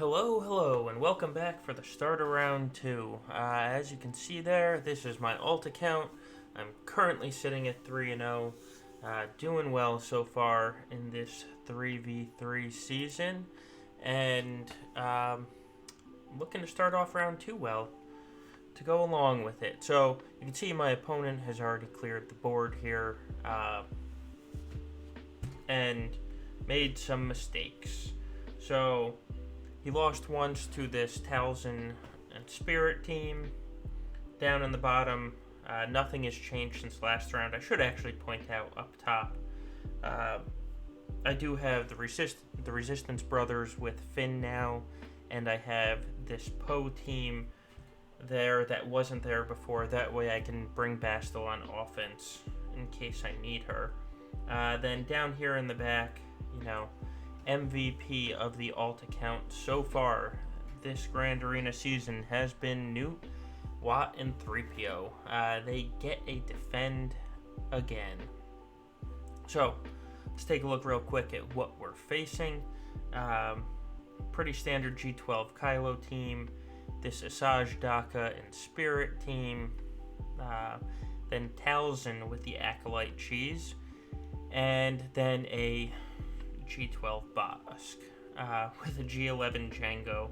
Hello, and welcome back for the start of round 2. As you can see there, this is my alt account. I'm currently sitting at 3-0, doing well so far in this 3v3 season, and looking to start off round 2 well to go along with it. So you can see my opponent has already cleared the board here and made some mistakes. So he lost once to this Talzin and Spirit team. Down in the bottom, nothing has changed since last round. I should actually point out up top, I do have the Resistance Brothers with Finn now, and I have this Poe team there that wasn't there before. That way I can bring Bastil on offense in case I need her. Then down here in the back, MVP of the alt account so far this Grand Arena season has been Newt, Watt, and 3PO. They get a defend again. So let's take a look real quick at what we're facing. Pretty standard G12 Kylo team, this Asajj, Daka, and Spirit team, then Talzin with the Acolyte Cheese, and then a G12 Bossk with a G11 Jango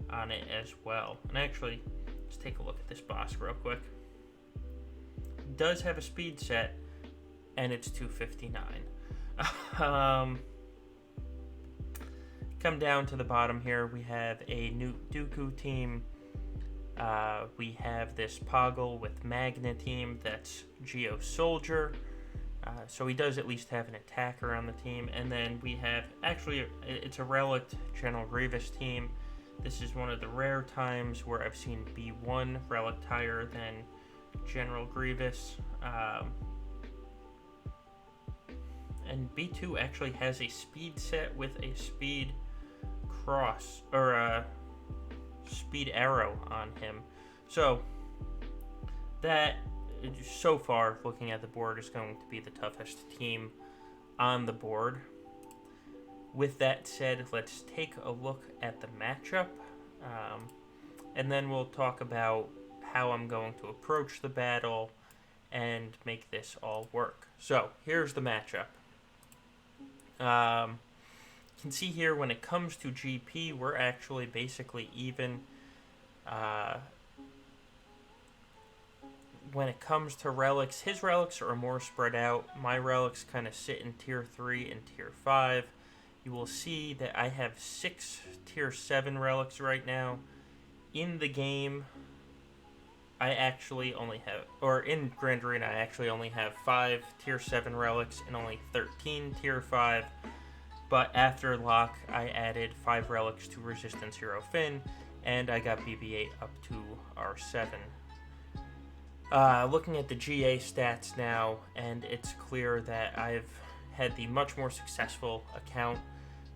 on it as well. And actually, let's take a look at this Bossk real quick. It does have a speed set, and it's 259. Come down to the bottom here, we have a Newt Dooku team. We have this Poggle with Magna team, that's Geo Soldier. So he does at least have an attacker on the team. And then we have, actually, it's a Relict General Grievous team. This is one of the rare times where I've seen B1 Relict higher than General Grievous. And B2 actually has a speed set with a speed cross, or a speed arrow on him. So that, so far, looking at the board, is going to be the toughest team on the board. With that said, let's take a look at the matchup, and then we'll talk about how I'm going to approach the battle and make this all work. So, here's the matchup. You can see here, when it comes to GP, we're actually basically even. When it comes to relics, his relics are more spread out. My relics kind of sit in tier 3 and tier 5. You will see that I have 6 tier 7 relics right now. In the game, I actually only have, or in Grand Arena, I actually only have 5 tier 7 relics and only 13 tier 5. But after lock, I added 5 relics to Resistance Hero Finn, and I got BB-8 up to R7. Looking at the GA stats now, and it's clear that I've had the much more successful account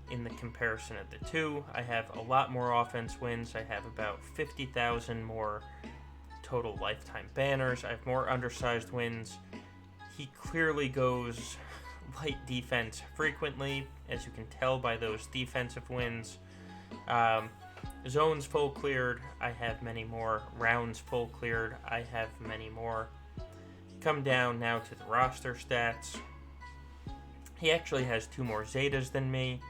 in the comparison of the two. I have a lot more offense wins. I have about 50,000 more total lifetime banners. I have more undersized wins. He clearly goes light defense frequently, as you can tell by those defensive wins. Zones full cleared, I have many more. Rounds full cleared, I have many more. Come down now to the roster stats. He actually has 2 more Zetas than me.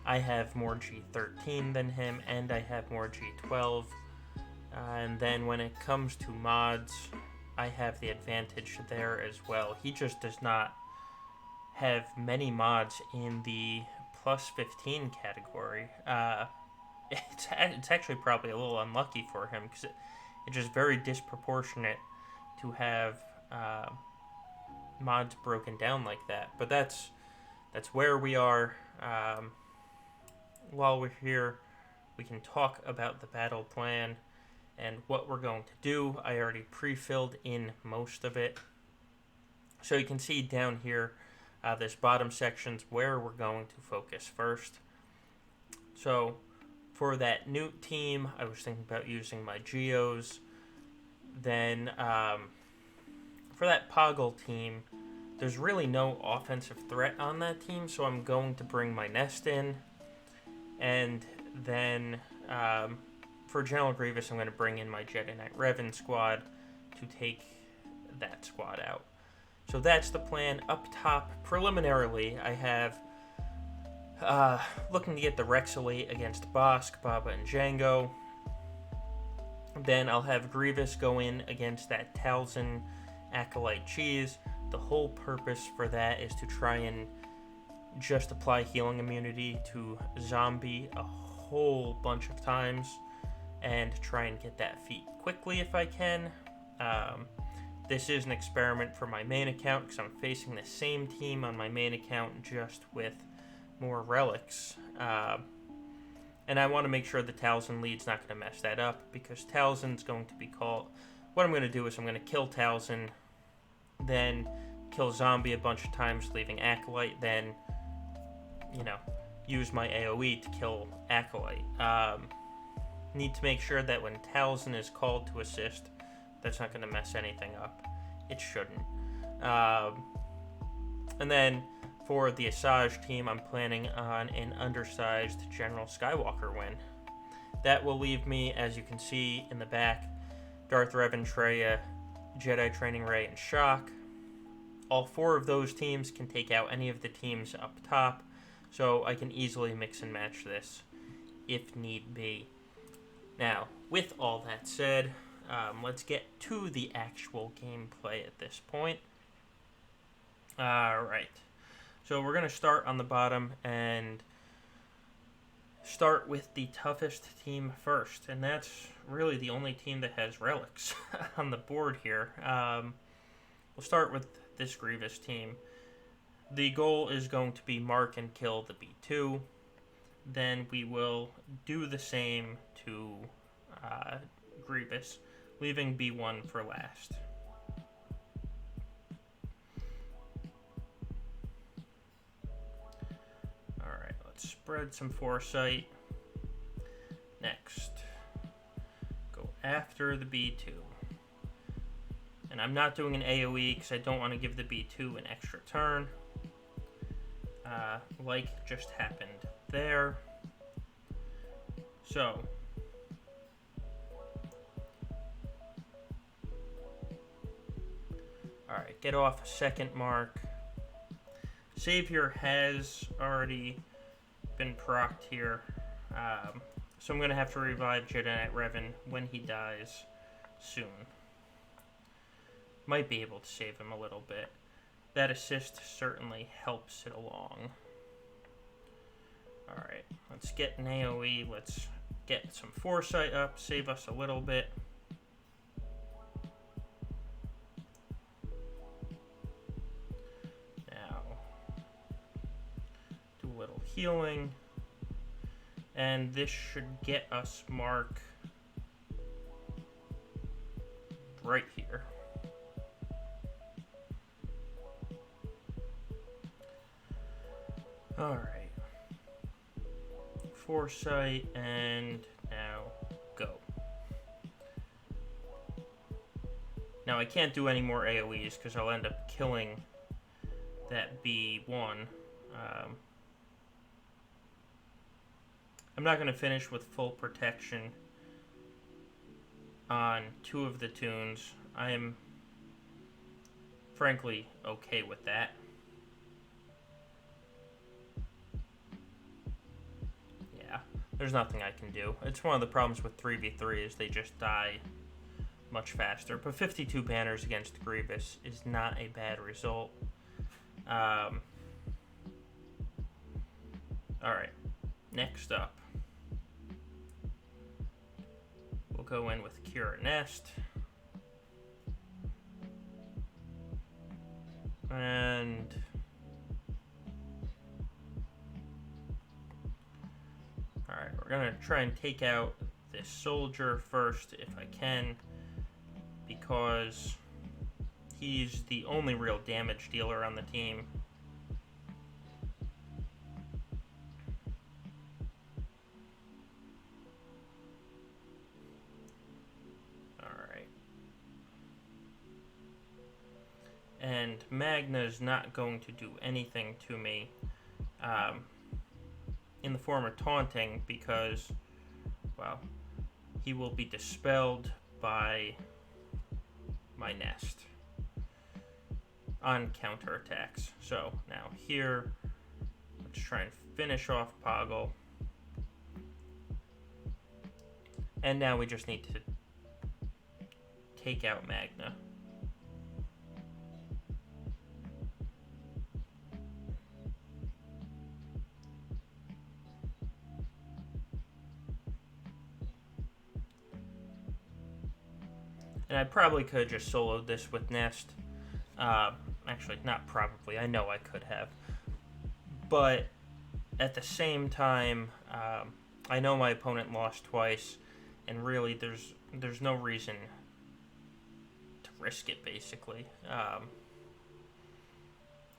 I have more G13 than him, and I have more G12. And then when it comes to mods, I have the advantage there as well. He just does not have many mods in the plus 15 category. It's actually probably a little unlucky for him, because it's just very disproportionate to have mods broken down like that. But that's where we are. While we're here, we can talk about the battle plan and what we're going to do. I already pre-filled in most of it. So you can see down here, this bottom section's where we're going to focus first. So for that Newt team, I was thinking about using my Geos. Then for that Poggle team, there's really no offensive threat on that team, so I'm going to bring my Nest in. And then for General Grievous, I'm going to bring in my Jedi Knight Revan squad to take that squad out. So that's the plan. Up top, preliminarily, I have looking to get the Rexolate against Bosk, Baba, and Django. Then I'll have Grievous go in against that Talzin Acolyte Cheese. The whole purpose for that is to try and just apply healing immunity to Zombie a whole bunch of times and try and get that feat quickly if I can. This is an experiment for my main account because I'm facing the same team on my main account just with more relics. And I want to make sure the Talzin lead's not going to mess that up because Talzin's going to be called... What I'm going to do is I'm going to kill Talzin, then kill Zombie a bunch of times, leaving Acolyte, then, use my AoE to kill Acolyte. Need to make sure that when Talzin is called to assist, that's not going to mess anything up. It shouldn't. And then for the Asajj team, I'm planning on an undersized General Skywalker win. That will leave me, as you can see in the back, Darth Revan, Traya, Jedi Training Rey, and Shock. All 4 of those teams can take out any of the teams up top, so I can easily mix and match this if need be. Now, with all that said, let's get to the actual gameplay at this point. Alright. So we're going to start on the bottom and start with the toughest team first. And that's really the only team that has relics on the board here. We'll start with this Grievous team. The goal is going to be mark and kill the B2. Then we will do the same to Grievous, leaving B1 for last. Alright, let's spread some foresight. Next, go after the B2. And I'm not doing an AoE because I don't want to give the B2 an extra turn. Like just happened there. So, alright, get off a second mark. Savior has already been procced here. So I'm going to have to revive Jedi Knight Revan when he dies soon. Might be able to save him a little bit. That assist certainly helps it along. Alright, let's get an AoE. Let's get some foresight up, save us a little bit. Now, do a little healing. And this should get us mark right here. Alright. Foresight, and now go. Now I can't do any more AoEs because I'll end up killing that B1. I'm not going to finish with full protection on 2 of the tunes. I am frankly okay with that. Yeah, there's nothing I can do. It's one of the problems with 3v3 is they just die much faster. But 52 banners against Grievous is not a bad result. Alright, next up. We'll go in with Kira Nest. And alright, we're gonna try and take out this soldier first if I can, because he's the only real damage dealer on the team. And Magna's not going to do anything to me. in the form of taunting because, well, he will be dispelled by my Nest on counterattacks. So now here, let's try and finish off Poggle. And now we just need to take out Magna. And I probably could have just soloed this with Nest. Actually, not probably. I know I could have. But at the same time, I know my opponent lost twice, and really there's no reason to risk it, basically.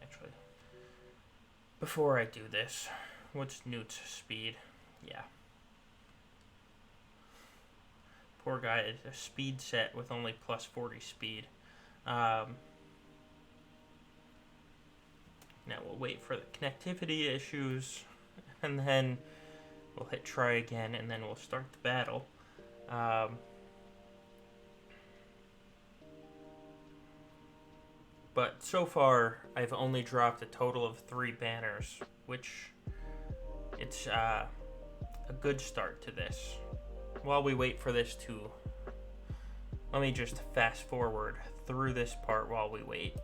Actually, before I do this, what's Newt's speed? Yeah. Poor guy, a speed set with only plus 40 speed. Now we'll wait for the connectivity issues, and then we'll hit try again, and then we'll start the battle. But so far, I've only dropped a total of 3 banners, which it's a good start to this. While we wait for this to... Let me just fast forward through this part while we wait.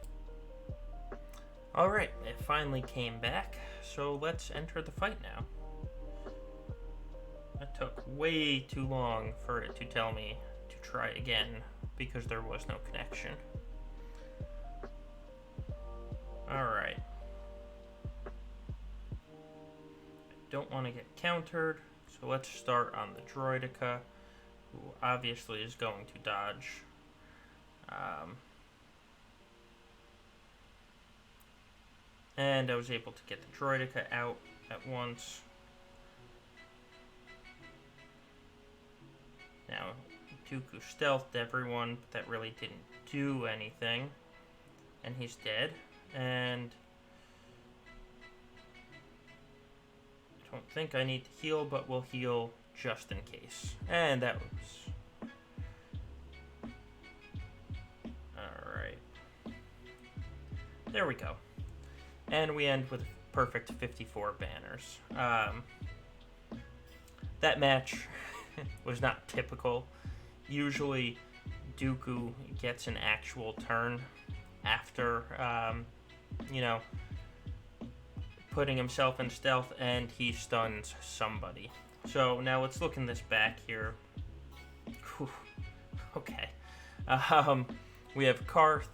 Alright, it finally came back, so let's enter the fight now. It took way too long for it to tell me to try again, because there was no connection. Alright. I don't want to get countered. So let's start on the Droideka, who obviously is going to dodge. And I was able to get the Droideka out at once. Now, Dooku stealthed everyone, but that really didn't do anything. And he's dead. And I don't think I need to heal, but we'll heal just in case. And that was... Alright. There we go. And we end with perfect 54 banners. That match was not typical. Usually, Dooku gets an actual turn after, putting himself in stealth, and he stuns somebody. So now let's look in this back here. Whew. Okay. We have Karth.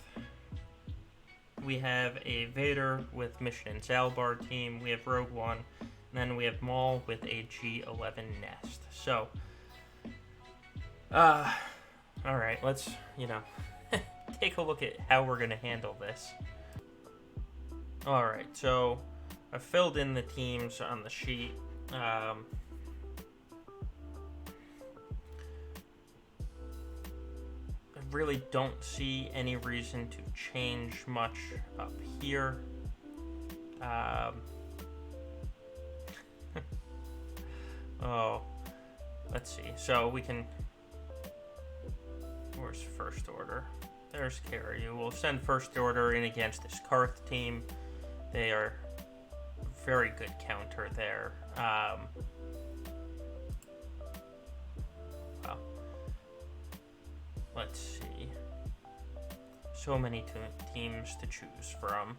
We have a Vader with Mission and Zalbar team. We have Rogue One. And then we have Maul with a G11 Nest. So, alright, let's, take a look at how we're going to handle this. Alright, so I filled in the teams on the sheet. I really don't see any reason to change much up here. Oh, let's see. So we can... Where's First Order? There's Karyu. We'll send First Order in against this Karth team. They are very good counter there. Well, let's see. So many teams to choose from.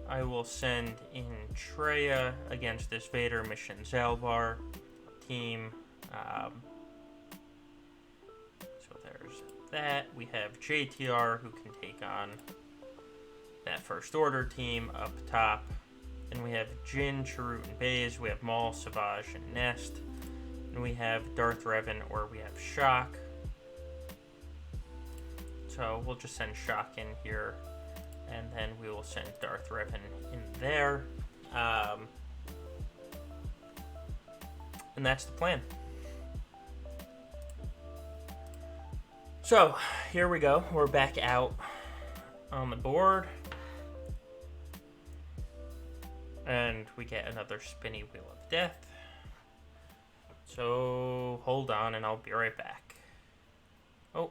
I will send in Traya against this Vader Mission Zalbar team. So there's that. We have JTR who can take on that First Order team up top. And we have Jin, Chirrut, and Baze. We have Maul, Savage, and Nest. And we have Darth Revan, or we have Shock. So we'll just send Shock in here. And then we will send Darth Revan in there. And that's the plan. So, here we go. We're back out on the board. And we get another spinny Wheel of Death. So hold on and I'll be right back. Oh,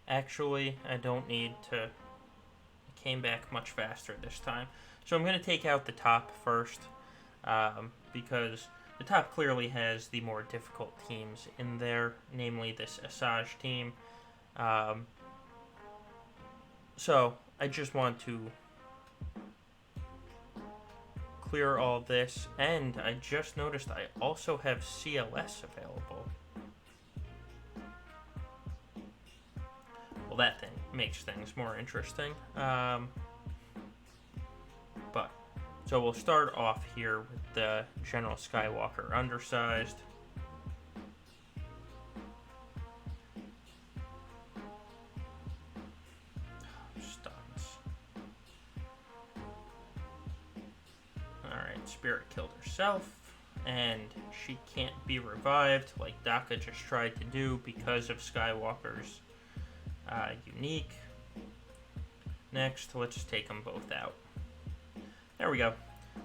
actually, I don't need to. It came back much faster this time. So I'm going to take out the top first, because the top clearly has the more difficult teams in there, namely this Asajj team. So I just want to clear all this, and I just noticed I also have CLS available. Well, that thing makes things more interesting. So we'll start off here with the General Skywalker undersized. Stuns. Alright, Spirit killed herself, and she can't be revived like Daka just tried to do because of Skywalker's unique. Next, let's take them both out. There we go.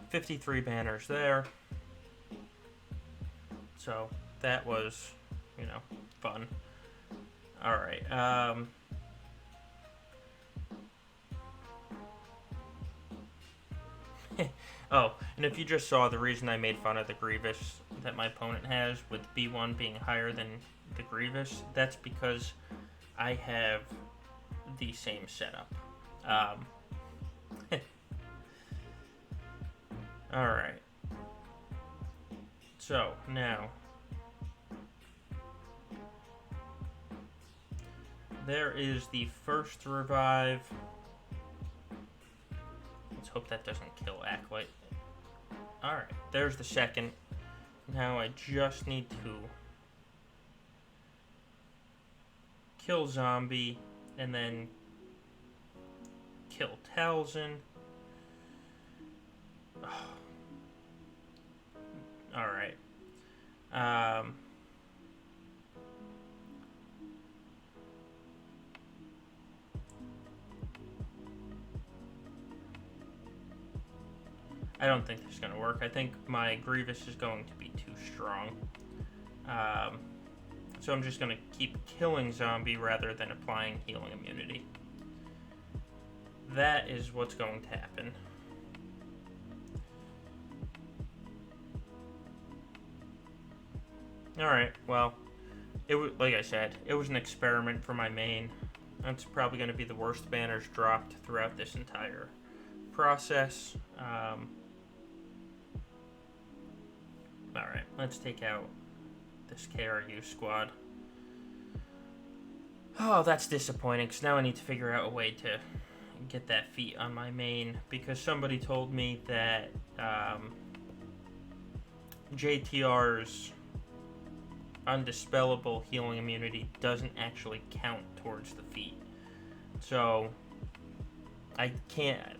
53 banners there. So that was, fun. Alright. Oh, and if you just saw the reason I made fun of the Grievous that my opponent has, with B1 being higher than the Grievous, that's because I have the same setup. Alright. So, now. There is the first revive. Let's hope that doesn't kill Acolyte. Alright, there's the second. Now I just need to kill Zombie and then kill Talzin. Oh. Alright. I don't think this is going to work. I think my Grievous is going to be too strong. So I'm just going to keep killing Zombie rather than applying healing immunity. That is what's going to happen. Alright, well, it was, like I said, it was an experiment for my main. That's probably going to be the worst banners dropped throughout this entire process. Alright, let's take out this KRU squad. Oh, that's disappointing, because now I need to figure out a way to get that feat on my main, because somebody told me that JTR's undispellable healing immunity doesn't actually count towards the feat. So, I can't...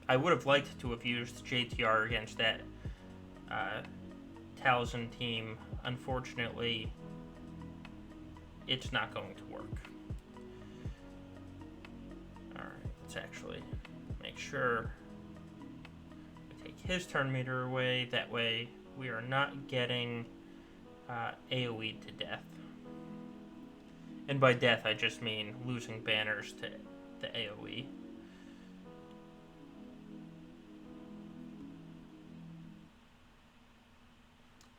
I would have liked to have used JTR against that Talzin team. Unfortunately, it's not going to work. Alright, let's actually make sure we take his turn meter away. That way, we are not getting AoE'd to death. And by death, I just mean losing banners to the AoE.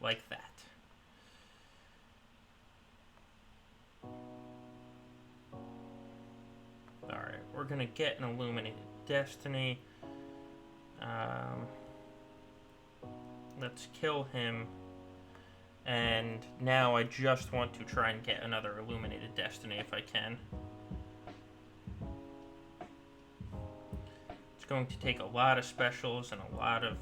Like that. Alright, we're gonna get an Illuminated Destiny. Let's kill him. And now I just want to try and get another Illuminated Destiny if I can. It's going to take a lot of specials and a lot of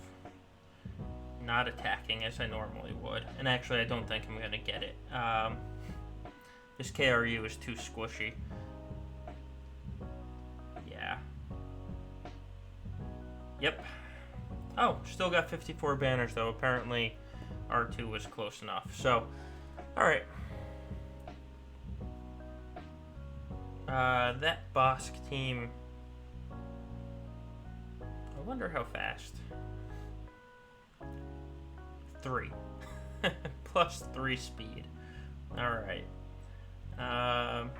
not attacking as I normally would. And actually, I don't think I'm going to get it. This KRU is too squishy. Yeah. Yep. Oh, still got 54 banners, though. Apparently, R2 was close enough. So, alright. That Bossk team... I wonder how fast. 3. Plus 3 speed. Alright. And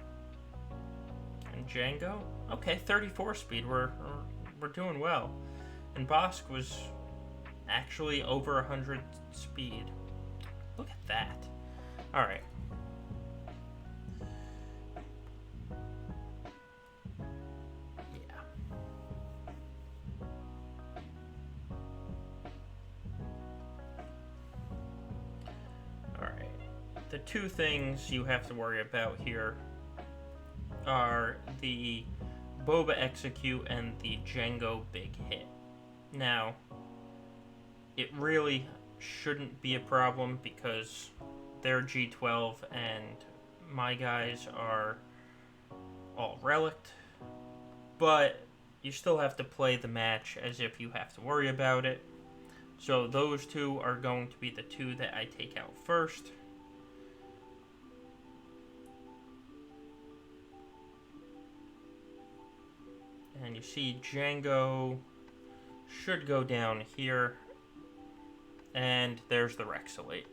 Django? Okay, 34 speed. We're doing well. And Bosk was actually over 100 speed. Look at that. Alright. The two things you have to worry about here are the Boba Execute and the Django Big Hit. Now, it really shouldn't be a problem because they're G12 and my guys are all relicked, but you still have to play the match as if you have to worry about it. So those two are going to be the two that I take out first. And you see Django should go down here. And there's the Rexolate.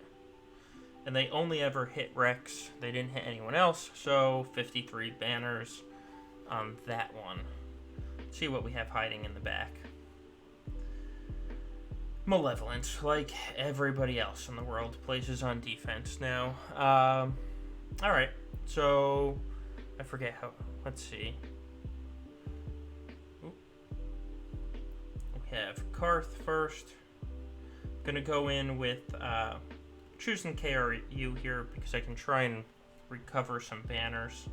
And they only ever hit Rex. They didn't hit anyone else. So 53 banners on that one. Let's see what we have hiding in the back. Malevolence, like everybody else in the world, places on defense now. Alright, so I forget how. Let's see. We have Karth first. Gonna go in with choosing KRU here because I can try and recover some banners.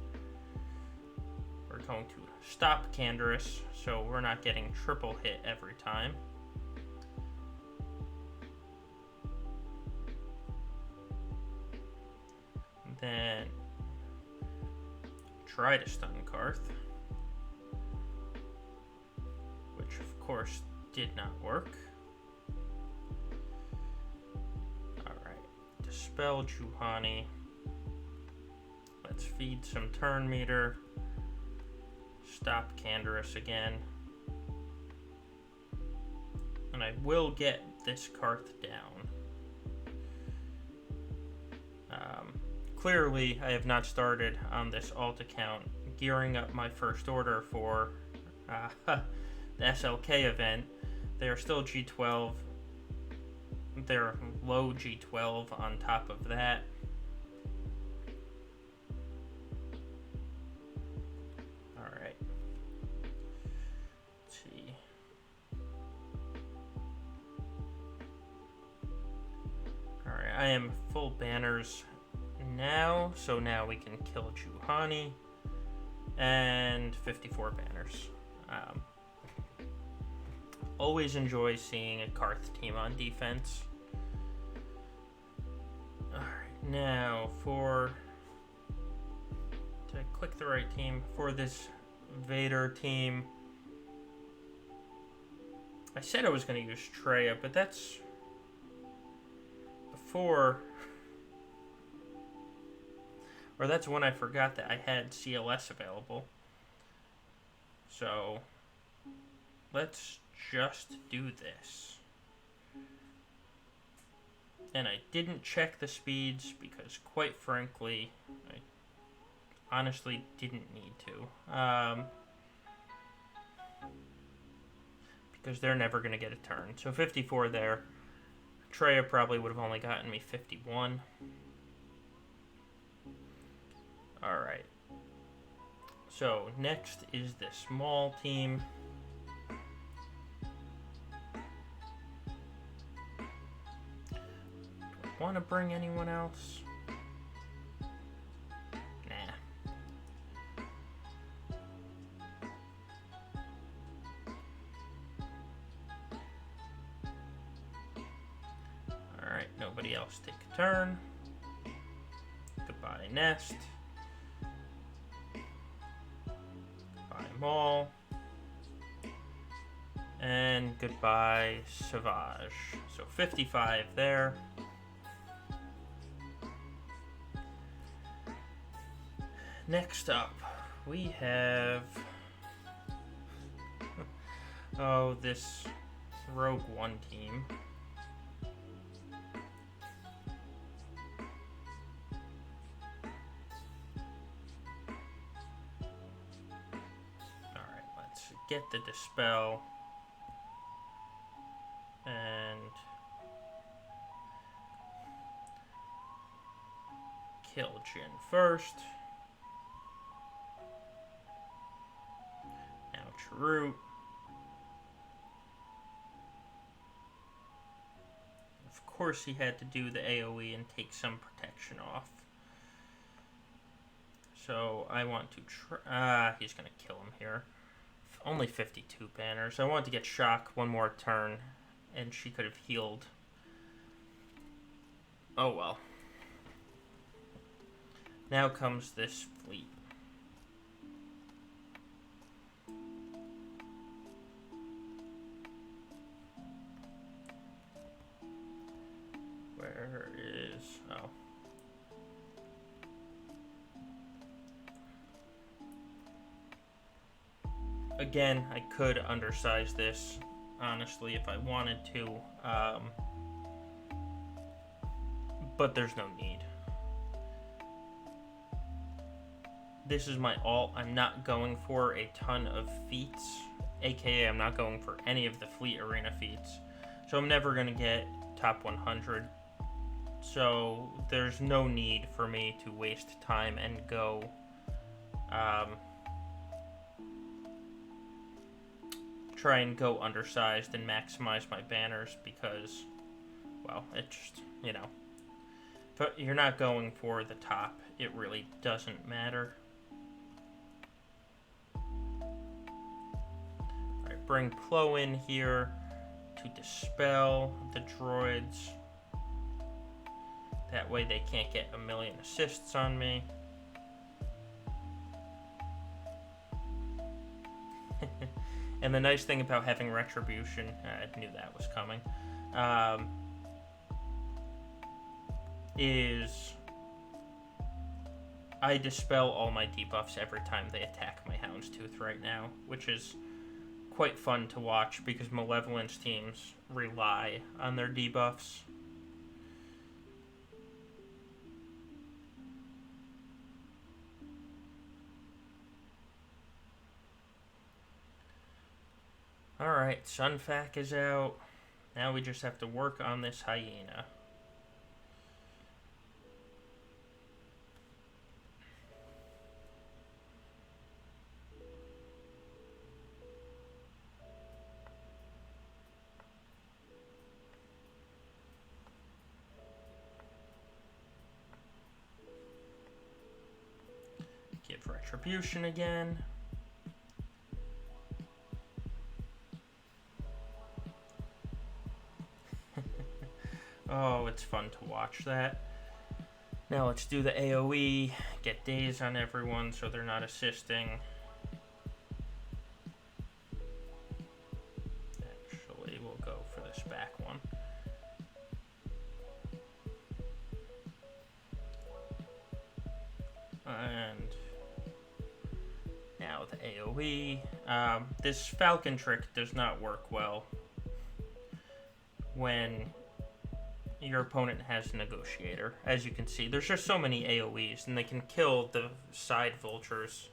We're going to stop Canderous, so we're not getting triple hit every time. Then try to stun Karth, which of course did not work. Alright, dispel Juhani. Let's feed some turn meter. Stop Canderous again. And I will get this Karth down. Clearly, I have not started on this alt account gearing up my first order for the SLK event. They are still G12. They're low G12 on top of that. Alright. Let's see. Alright, I am full banners now, so now we can kill Juhani and 54 banners. Always enjoy seeing a Karth team on defense. Alright, now to click the right team for this Vader team. I said I was going to use Traya, but that's before. Or that's when I forgot that I had CLS available. So, let's just do this. And I didn't check the speeds because, quite frankly, I honestly didn't need to. Because they're never going to get a turn. So 54 there. Traya probably would have only gotten me 51. Alright. So, next is the small team. Do I want to bring anyone else? Nah. Alright, nobody else take a turn. Goodbye, Nest. Maul, and goodbye Savage. So 55 there. Next up, we have this Rogue One team. get the Dispel. And kill Jin first. Now Chirrut. Of course he had to do the AoE and take some protection off. So I want to try... he's going to kill him here. Only 52 banners. I want to get Shock one more turn, and she could have healed. Oh well. Now comes this fleet. Where is... oh. Again, I could undersize this, honestly, if I wanted to. But there's no need. This is my alt. I'm not going for a ton of feats, aka I'm not going for any of the Fleet Arena feats. So I'm never going to get top 100. So there's no need for me to waste time and go try and go undersized and maximize my banners because, well, it just, you know. But you're not going for the top. It really doesn't matter. Alright, bring Plo in here to dispel the droids. That way they can't get a million assists on me. And the nice thing about having Retribution, I knew that was coming, is I dispel all my debuffs every time they attack my Houndstooth right now, which is quite fun to watch because Malevolence teams rely on their debuffs. Alright, Sunfac is out. Now we just have to work on this Hyena. Give Retribution again. Oh, it's fun to watch that. Now let's do the AoE, get daze on everyone so they're not assisting. Actually, we'll go for this back one. And now the AoE. This Falcon trick does not work well when your opponent has a Negotiator. As you can see, there's just so many AoEs, and they can kill the side vultures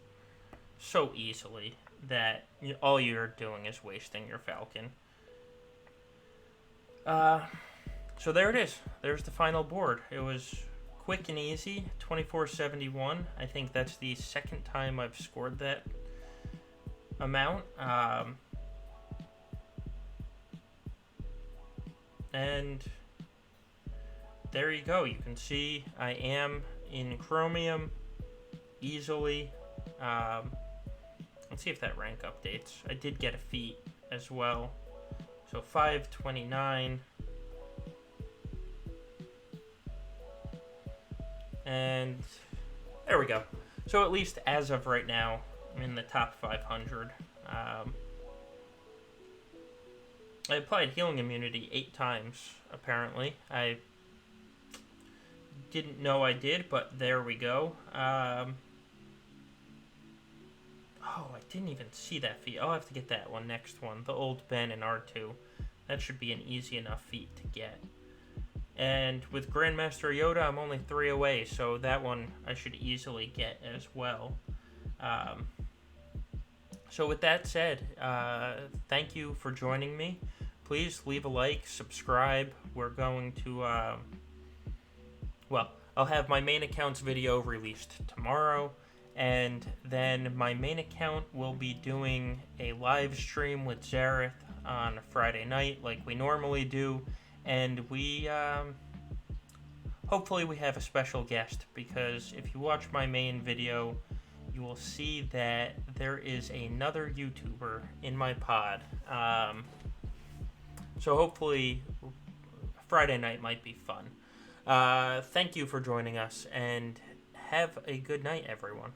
so easily that all you're doing is wasting your Falcon. So there it is. There's the final board. It was quick and easy, 2471. I think that's the second time I've scored that amount. And there you go. You can see I am in Chromium easily. Let's see if that rank updates. I did get a feat as well. So 529. And there we go. So at least as of right now, I'm in the top 500. I applied healing immunity 8 times, apparently. I didn't know I did, but there we go. Oh, I didn't even see that feat. I'll have to get that one, next one. The Old Ben and R2. That should be an easy enough feat to get. And with Grandmaster Yoda, I'm only 3 away, so that one I should easily get as well. So with that said, thank you for joining me. Please leave a like, subscribe. We're going to, I'll have my main account's video released tomorrow, and then my main account will be doing a live stream with Zareth on Friday night like we normally do, and we, hopefully we have a special guest, because if you watch my main video, you will see that there is another YouTuber in my pod. So hopefully Friday night might be fun. Thank you for joining us, and have a good night, everyone.